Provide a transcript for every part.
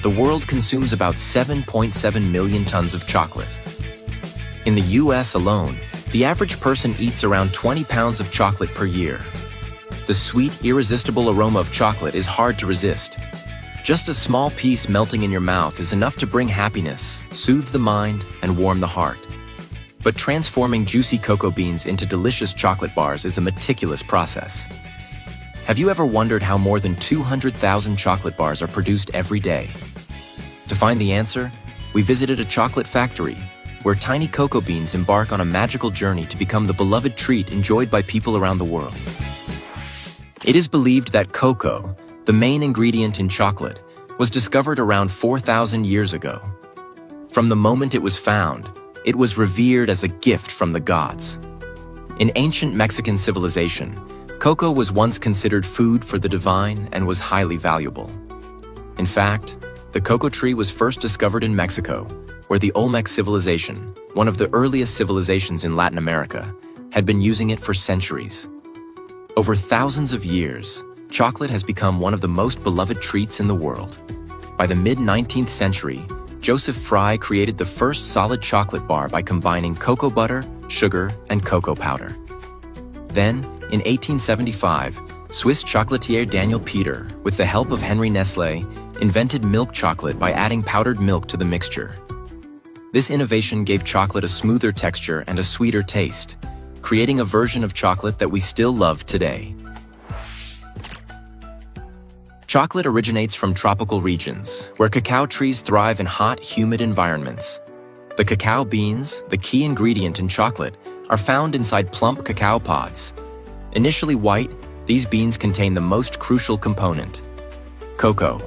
the world consumes about 7.7 million tons of chocolate. In the US alone, the average person eats around 20 pounds of chocolate per year. The sweet, irresistible aroma of chocolate is hard to resist. Just a small piece melting in your mouth is enough to bring happiness, soothe the mind, and warm the heart. But transforming juicy cocoa beans into delicious chocolate bars is a meticulous process. Have you ever wondered how more than 200,000 chocolate bars are produced every day? To find the answer, we visited a chocolate factory, where tiny cocoa beans embark on a magical journey to become the beloved treat enjoyed by people around the world. It is believed that cocoa, the main ingredient in chocolate, was discovered around 4,000 years ago. From the moment it was found, it was revered as a gift from the gods. In ancient Mexican civilization, cocoa was once considered food for the divine and was highly valuable. In fact, the cocoa tree was first discovered in Mexico, where the Olmec civilization, one of the earliest civilizations in Latin America, had been using it for centuries. Over thousands of years, chocolate has become one of the most beloved treats in the world. By the mid-19th century, Joseph Fry created the first solid chocolate bar by combining cocoa butter, sugar, and cocoa powder. Then, in 1875, Swiss chocolatier Daniel Peter, with the help of Henry Nestlé, invented milk chocolate by adding powdered milk to the mixture. This innovation gave chocolate a smoother texture and a sweeter taste, creating a version of chocolate that we still love today. Chocolate originates from tropical regions, where cacao trees thrive in hot, humid environments. The cacao beans, the key ingredient in chocolate, are found inside plump cacao pods. Initially white, these beans contain the most crucial component: cocoa.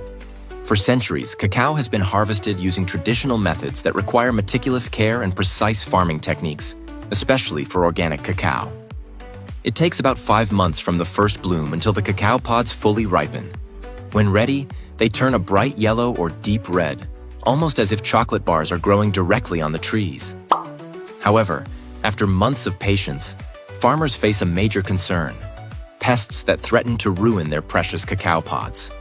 For centuries, cacao has been harvested using traditional methods that require meticulous care and precise farming techniques, especially for organic cacao. It takes about 5 months from the first bloom until the cacao pods fully ripen. When ready, they turn a bright yellow or deep red, almost as if chocolate bars are growing directly on the trees. However, after months of patience, farmers face a major concern: pests that threaten to ruin their precious cacao pods.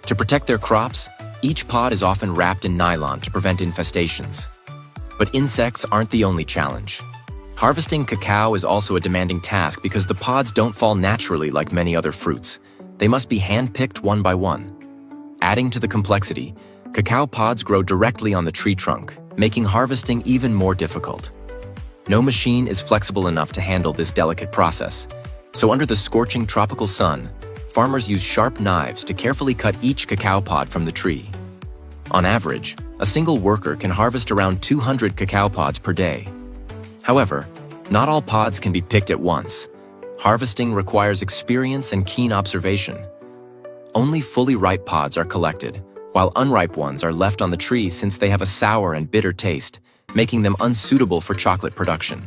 To protect their crops, each pod is often wrapped in nylon to prevent infestations. But insects aren't the only challenge. Harvesting cacao is also a demanding task because the pods don't fall naturally like many other fruits. They must be hand-picked one by one. Adding to the complexity, cacao pods grow directly on the tree trunk, making harvesting even more difficult. No machine is flexible enough to handle this delicate process, so under the scorching tropical sun, farmers use sharp knives to carefully cut each cacao pod from the tree. On average, a single worker can harvest around 200 cacao pods per day. However, not all pods can be picked at once. Harvesting requires experience and keen observation. Only fully ripe pods are collected, while unripe ones are left on the tree since they have a sour and bitter taste, making them unsuitable for chocolate production.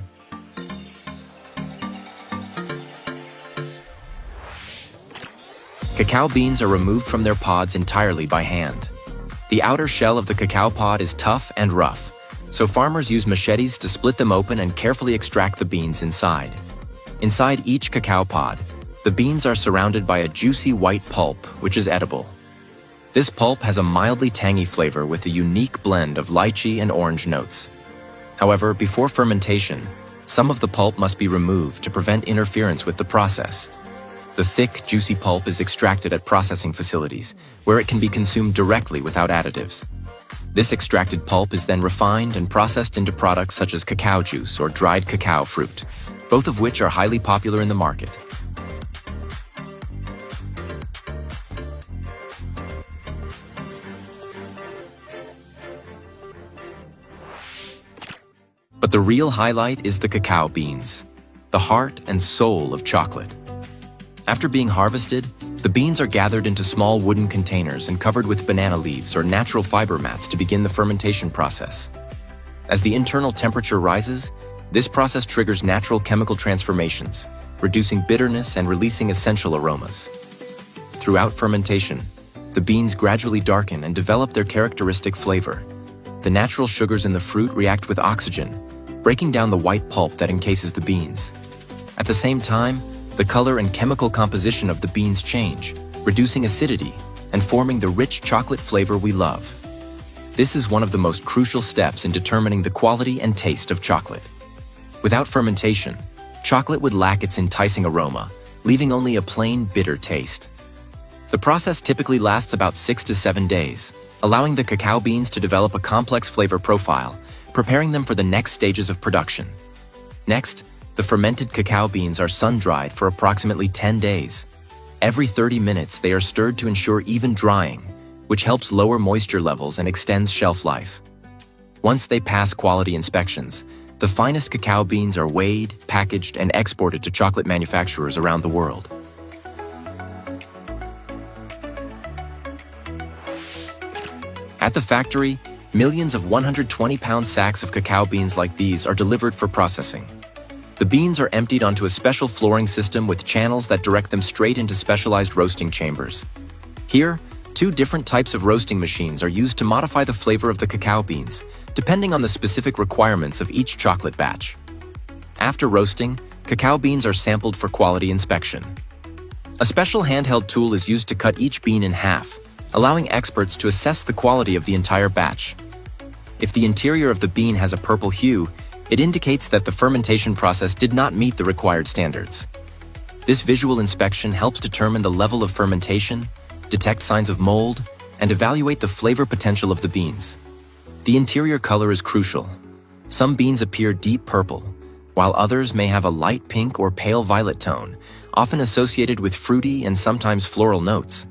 Cacao beans are removed from their pods entirely by hand. The outer shell of the cacao pod is tough and rough, so farmers use machetes to split them open and carefully extract the beans inside. Inside each cacao pod, the beans are surrounded by a juicy white pulp, which is edible. This pulp has a mildly tangy flavor with a unique blend of lychee and orange notes. However, before fermentation, some of the pulp must be removed to prevent interference with the process. The thick, juicy pulp is extracted at processing facilities, where it can be consumed directly without additives. This extracted pulp is then refined and processed into products such as cacao juice or dried cacao fruit, both of which are highly popular in the market. But the real highlight is the cacao beans, the heart and soul of chocolate. After being harvested, the beans are gathered into small wooden containers and covered with banana leaves or natural fiber mats to begin the fermentation process. As the internal temperature rises, this process triggers natural chemical transformations, reducing bitterness and releasing essential aromas. Throughout fermentation, the beans gradually darken and develop their characteristic flavor. The natural sugars in the fruit react with oxygen, breaking down the white pulp that encases the beans. At the same time, the color and chemical composition of the beans change, reducing acidity and forming the rich chocolate flavor we love. This is one of the most crucial steps in determining the quality and taste of chocolate. Without fermentation, chocolate would lack its enticing aroma, leaving only a plain bitter taste. The process typically lasts about 6 to 7 days, allowing the cacao beans to develop a complex flavor profile, preparing them for the next stages of production. Next, the fermented cacao beans are sun-dried for approximately 10 days. Every 30 minutes, they are stirred to ensure even drying, which helps lower moisture levels and extends shelf life. Once they pass quality inspections, the finest cacao beans are weighed, packaged, and exported to chocolate manufacturers around the world. At the factory, millions of 120-pound sacks of cacao beans like these are delivered for processing. The beans are emptied onto a special flooring system with channels that direct them straight into specialized roasting chambers. Here, 2 different types of roasting machines are used to modify the flavor of the cacao beans, depending on the specific requirements of each chocolate batch. After roasting, cacao beans are sampled for quality inspection. A special handheld tool is used to cut each bean in half, allowing experts to assess the quality of the entire batch. If the interior of the bean has a purple hue, it indicates that the fermentation process did not meet the required standards. This visual inspection helps determine the level of fermentation, detect signs of mold, and evaluate the flavor potential of the beans. The interior color is crucial. Some beans appear deep purple, while others may have a light pink or pale violet tone, often associated with fruity and sometimes floral notes.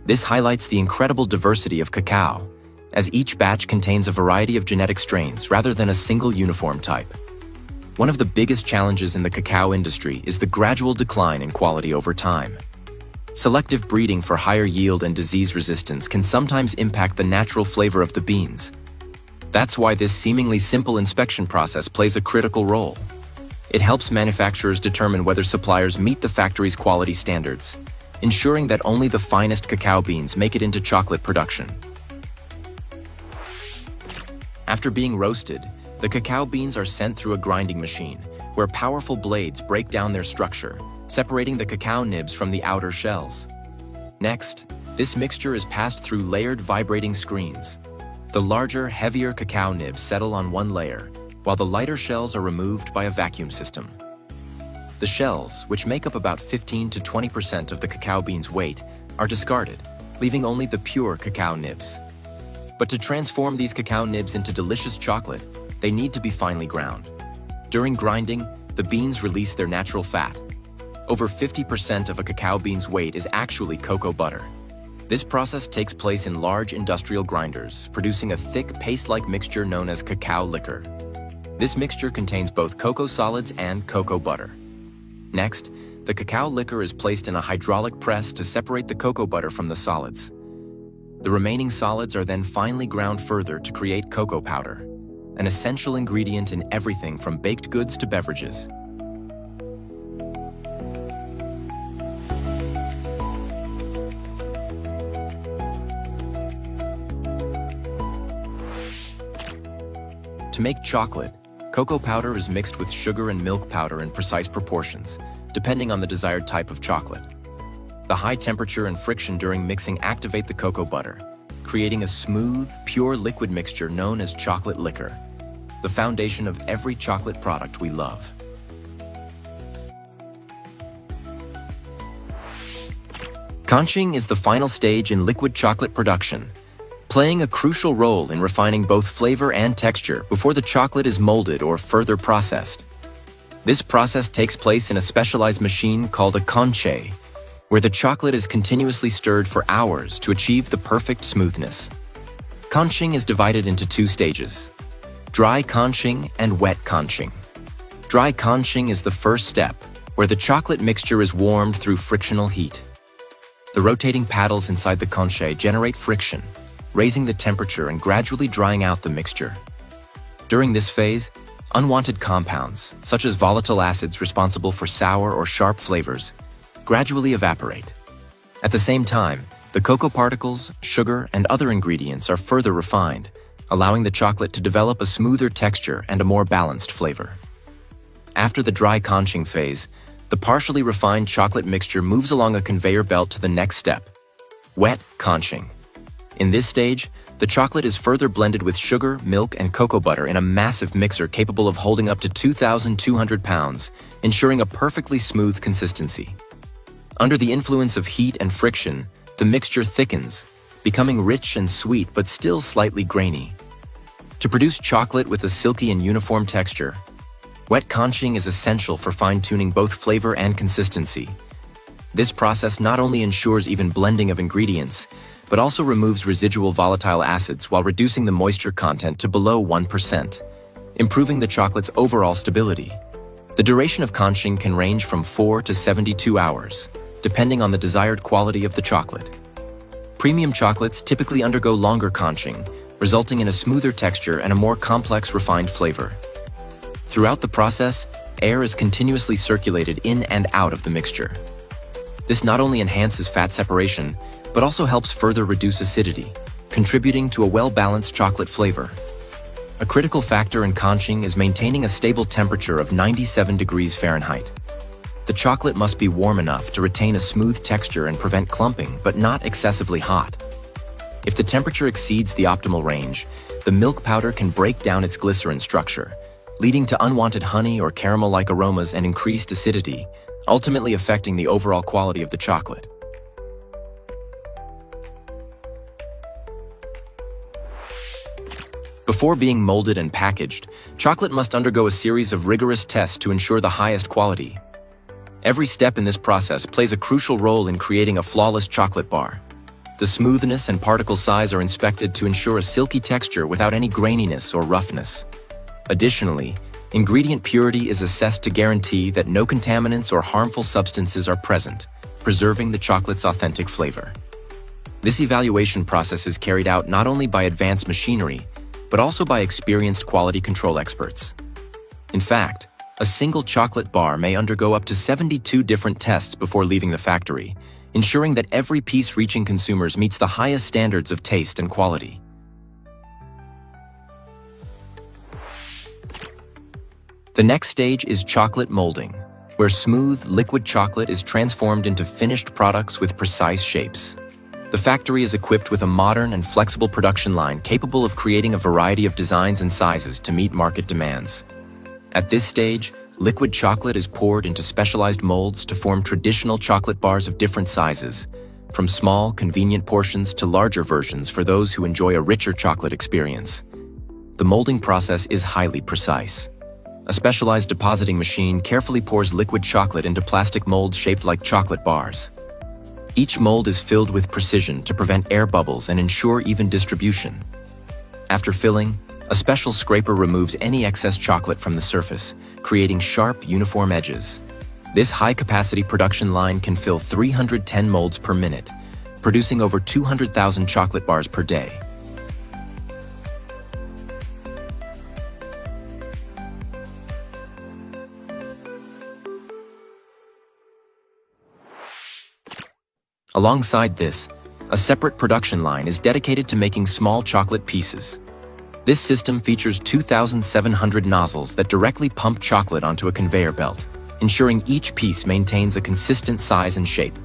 This highlights the incredible diversity of cacao, as each batch contains a variety of genetic strains rather than a single uniform type. One of the biggest challenges in the cacao industry is the gradual decline in quality over time. Selective breeding for higher yield and disease resistance can sometimes impact the natural flavor of the beans. That's why this seemingly simple inspection process plays a critical role. It helps manufacturers determine whether suppliers meet the factory's quality standards, ensuring that only the finest cacao beans make it into chocolate production. After being roasted, the cacao beans are sent through a grinding machine, where powerful blades break down their structure, separating the cacao nibs from the outer shells. Next, this mixture is passed through layered vibrating screens. The larger, heavier cacao nibs settle on one layer, while the lighter shells are removed by a vacuum system. The shells, which make up about 15 to 20% of the cacao bean's weight, are discarded, leaving only the pure cacao nibs. But to transform these cacao nibs into delicious chocolate, they need to be finely ground. During grinding, the beans release their natural fat. Over 50% of a cacao bean's weight is actually cocoa butter. This process takes place in large industrial grinders, producing a thick paste-like mixture known as cacao liquor. This mixture contains both cocoa solids and cocoa butter. Next, the cacao liquor is placed in a hydraulic press to separate the cocoa butter from the solids. The remaining solids are then finely ground further to create cocoa powder, an essential ingredient in everything from baked goods to beverages. To make chocolate, cocoa powder is mixed with sugar and milk powder in precise proportions, depending on the desired type of chocolate. The high temperature and friction during mixing activate the cocoa butter, creating a smooth, pure liquid mixture known as chocolate liquor, the foundation of every chocolate product we love. Conching is the final stage in liquid chocolate production, playing a crucial role in refining both flavor and texture before the chocolate is molded or further processed. This process takes place in a specialized machine called a conche, where the chocolate is continuously stirred for hours to achieve the perfect smoothness. Conching is divided into 2 stages: dry conching and wet conching. Dry conching is the first step, where the chocolate mixture is warmed through frictional heat. The rotating paddles inside the conche generate friction, raising the temperature and gradually drying out the mixture. During this phase, unwanted compounds, such as volatile acids responsible for sour or sharp flavors, gradually evaporate. At the same time, the cocoa particles, sugar, and other ingredients are further refined, allowing the chocolate to develop a smoother texture and a more balanced flavor. After the dry conching phase, the partially refined chocolate mixture moves along a conveyor belt to the next step: wet conching. In this stage, The chocolate is further blended with sugar, milk, and cocoa butter in a massive mixer capable of holding up to 2,200 pounds, ensuring a perfectly smooth consistency. Under the influence of heat and friction, the mixture thickens, becoming rich and sweet but still slightly grainy. To produce chocolate with a silky and uniform texture, wet conching is essential for fine-tuning both flavor and consistency. This process not only ensures even blending of ingredients, but also removes residual volatile acids while reducing the moisture content to below 1%, improving the chocolate's overall stability. The duration of conching can range from 4 to 72 hours, depending on the desired quality of the chocolate. Premium chocolates typically undergo longer conching, resulting in a smoother texture and a more complex, refined flavor. Throughout the process, air is continuously circulated in and out of the mixture. This not only enhances fat separation, but also helps further reduce acidity, contributing to a well-balanced chocolate flavor. A critical factor in conching is maintaining a stable temperature of 97 degrees Fahrenheit. The chocolate must be warm enough to retain a smooth texture and prevent clumping, but not excessively hot. If the temperature exceeds the optimal range, the milk powder can break down its glycerin structure, leading to unwanted honey or caramel-like aromas and increased acidity, ultimately affecting the overall quality of the chocolate. Before being molded and packaged, chocolate must undergo a series of rigorous tests to ensure the highest quality. Every step in this process plays a crucial role in creating a flawless chocolate bar. The smoothness and particle size are inspected to ensure a silky texture without any graininess or roughness. Additionally, ingredient purity is assessed to guarantee that no contaminants or harmful substances are present, preserving the chocolate's authentic flavor. This evaluation process is carried out not only by advanced machinery, but also by experienced quality control experts. In fact, a single chocolate bar may undergo up to 72 different tests before leaving the factory, ensuring that every piece reaching consumers meets the highest standards of taste and quality. The next stage is chocolate molding, where smooth, liquid chocolate is transformed into finished products with precise shapes. The factory is equipped with a modern and flexible production line capable of creating a variety of designs and sizes to meet market demands. At this stage, liquid chocolate is poured into specialized molds to form traditional chocolate bars of different sizes, from small, convenient portions to larger versions for those who enjoy a richer chocolate experience. The molding process is highly precise. A specialized depositing machine carefully pours liquid chocolate into plastic molds shaped like chocolate bars. Each mold is filled with precision to prevent air bubbles and ensure even distribution. After filling, a special scraper removes any excess chocolate from the surface, creating sharp, uniform edges. This high-capacity production line can fill 310 molds per minute, producing over 200,000 chocolate bars per day. Alongside this, a separate production line is dedicated to making small chocolate pieces. This system features 2,700 nozzles that directly pump chocolate onto a conveyor belt, ensuring each piece maintains a consistent size and shape.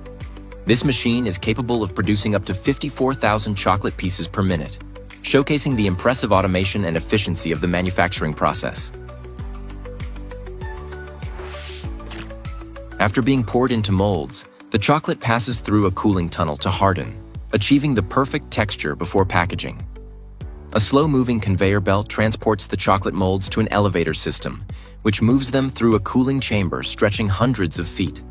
This machine is capable of producing up to 54,000 chocolate pieces per minute, showcasing the impressive automation and efficiency of the manufacturing process. After being poured into molds, the chocolate passes through a cooling tunnel to harden, achieving the perfect texture before packaging. A slow-moving conveyor belt transports the chocolate molds to an elevator system, which moves them through a cooling chamber stretching hundreds of feet.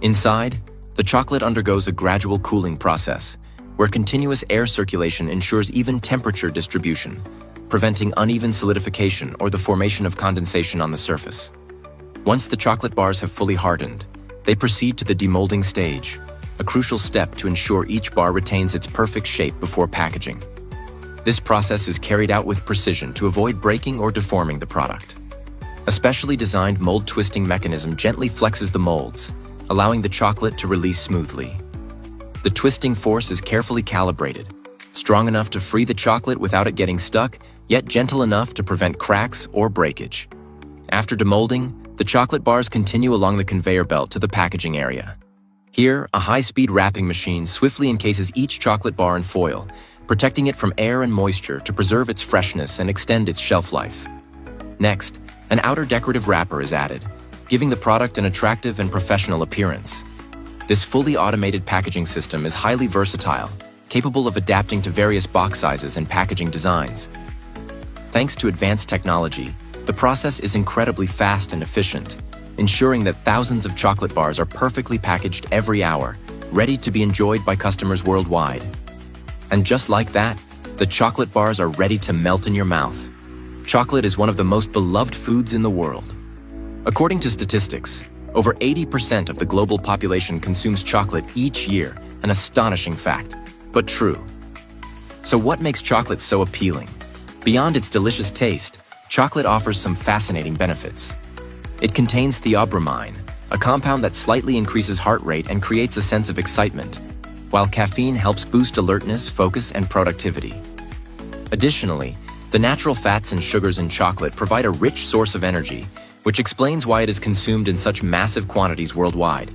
Inside, the chocolate undergoes a gradual cooling process, where continuous air circulation ensures even temperature distribution, preventing uneven solidification or the formation of condensation on the surface. Once the chocolate bars have fully hardened, they proceed to the demolding stage, a crucial step to ensure each bar retains its perfect shape before packaging. This process is carried out with precision to avoid breaking or deforming the product. A specially designed mold twisting mechanism gently flexes the molds, allowing the chocolate to release smoothly. The twisting force is carefully calibrated, strong enough to free the chocolate without it getting stuck, yet gentle enough to prevent cracks or breakage. After demolding, the chocolate bars continue along the conveyor belt to the packaging area. Here, a high-speed wrapping machine swiftly encases each chocolate bar in foil, protecting it from air and moisture to preserve its freshness and extend its shelf life. Next, an outer decorative wrapper is added, giving the product an attractive and professional appearance. This fully automated packaging system is highly versatile, capable of adapting to various box sizes and packaging designs. Thanks to advanced technology, the process is incredibly fast and efficient, ensuring that thousands of chocolate bars are perfectly packaged every hour, ready to be enjoyed by customers worldwide. And just like that, the chocolate bars are ready to melt in your mouth. Chocolate is one of the most beloved foods in the world. According to statistics, over 80% of the global population consumes chocolate each year, an astonishing fact, but true. So what makes chocolate so appealing? Beyond its delicious taste, chocolate offers some fascinating benefits. It contains theobromine, a compound that slightly increases heart rate and creates a sense of excitement, while caffeine helps boost alertness, focus, and productivity. Additionally, the natural fats and sugars in chocolate provide a rich source of energy, which explains why it is consumed in such massive quantities worldwide.